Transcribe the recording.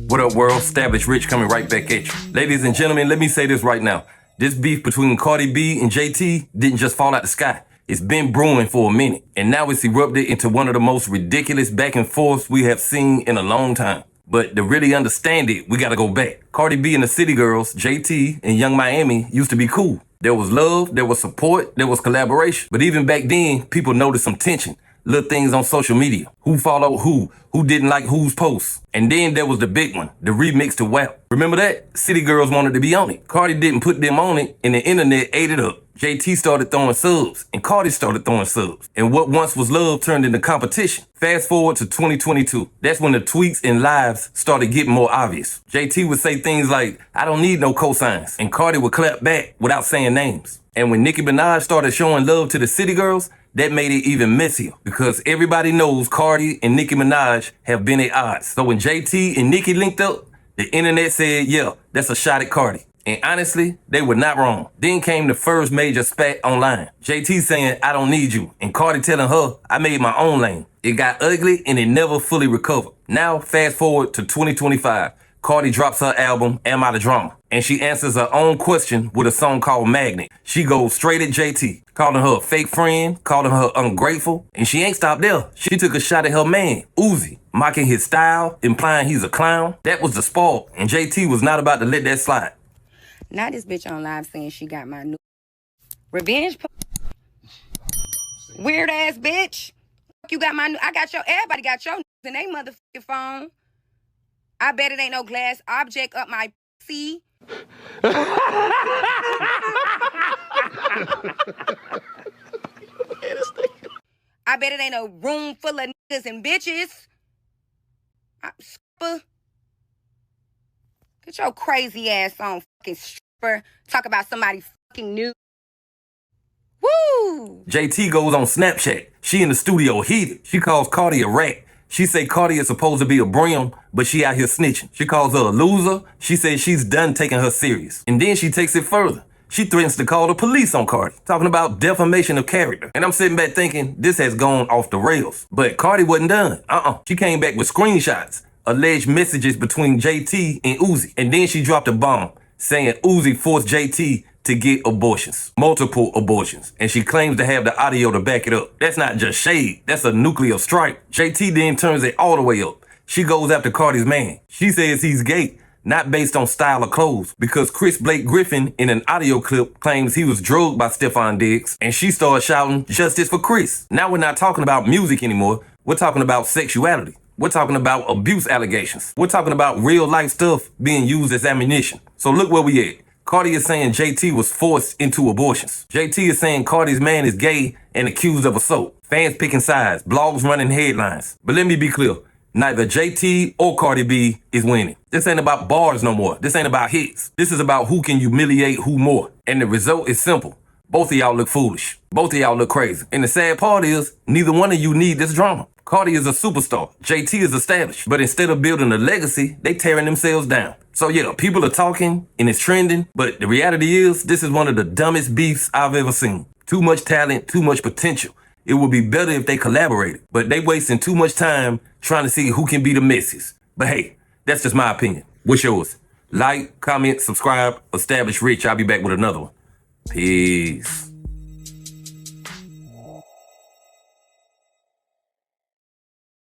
What up, world? Established Rich coming right back at you. Ladies and gentlemen, let me say this right now. This beef between Cardi B and JT didn't just fall out the sky. It's been brewing for a minute, and now it's erupted into one of the most ridiculous back and forths we have seen in a long time. But to really understand it, we gotta go back. Cardi B and the City Girls, JT and Young Miami, used to be cool. There was love, there was support, there was collaboration. But even back then, people noticed some tension. Little things on social media. Who followed who didn't like whose posts. And then there was the big one, the remix to WAP. Remember that? City Girls wanted to be on it. Cardi didn't put them on it, and the internet ate it up. JT started throwing subs, and Cardi started throwing subs. And what once was love turned into competition. Fast forward to 2022. That's when the tweets and lives started getting more obvious. JT would say things like, "I don't need no cosigns," and Cardi would clap back without saying names. And when Nicki Minaj started showing love to the City Girls, that made it even messier because everybody knows Cardi and Nicki Minaj have been at odds. So when JT and Nicki linked up, the internet said, yeah, that's a shot at Cardi. And honestly, they were not wrong. Then came the first major spat online. JT saying, "I don't need you," and Cardi telling her, "I made my own lane." It got ugly and it never fully recovered. Now, fast forward to 2025. Cardi drops her album, Am I the Drama? And she answers her own question with a song called Magnet. She goes straight at JT, calling her a fake friend, calling her ungrateful. And she ain't stopped there. She took a shot at her man, Uzi, mocking his style, implying he's a clown. That was the spark, and JT was not about to let that slide. Now this bitch on live saying she got my new revenge. Weird ass bitch. You got my new, I got your, everybody got your in they motherfucking phone. I bet it ain't no glass object up my C. I bet it ain't a room full of niggas and bitches. Get your crazy ass on, fucking stripper. Talk about somebody fucking new. Woo! JT goes on Snapchat. She in the studio heated. She calls Cardi a rat. She say Cardi is supposed to be a brim, but she out here snitching. She calls her a loser. She says she's done taking her serious. And then she takes it further. She threatens to call the police on Cardi, talking about defamation of character. And I'm sitting back thinking, this has gone off the rails. But Cardi wasn't done. She came back with screenshots, alleged messages between JT and Uzi. And then she dropped a bomb, saying Uzi forced JT to get abortions, multiple abortions. And she claims to have the audio to back it up. That's not just shade, that's a nuclear strike. JT then turns it all the way up. She goes after Cardi's man. She says he's gay, not based on style of clothes, because Chris Blake Griffin in an audio clip claims he was drugged by Stefan Diggs, and she started shouting, "Justice for Chris." Now we're not talking about music anymore, we're talking about sexuality. We're talking about abuse allegations. We're talking about real life stuff being used as ammunition. So look where we at. Cardi is saying JT was forced into abortions. JT is saying Cardi's man is gay and accused of assault. Fans picking sides, blogs running headlines. But let me be clear, neither JT or Cardi B is winning. This ain't about bars no more. This ain't about hits. This is about who can humiliate who more. And the result is simple. Both of y'all look foolish. Both of y'all look crazy. And the sad part is, neither one of you need this drama. Cardi is a superstar. JT is established. But instead of building a legacy, they tearing themselves down. So yeah, people are talking and it's trending, but the reality is this is one of the dumbest beefs I've ever seen. Too much talent, too much potential. It would be better if they collaborated, but they wasting too much time trying to see who can be the messiest. But hey, that's just my opinion. What's yours? Like, comment, subscribe, Established Rich. I'll be back with another one. Peace.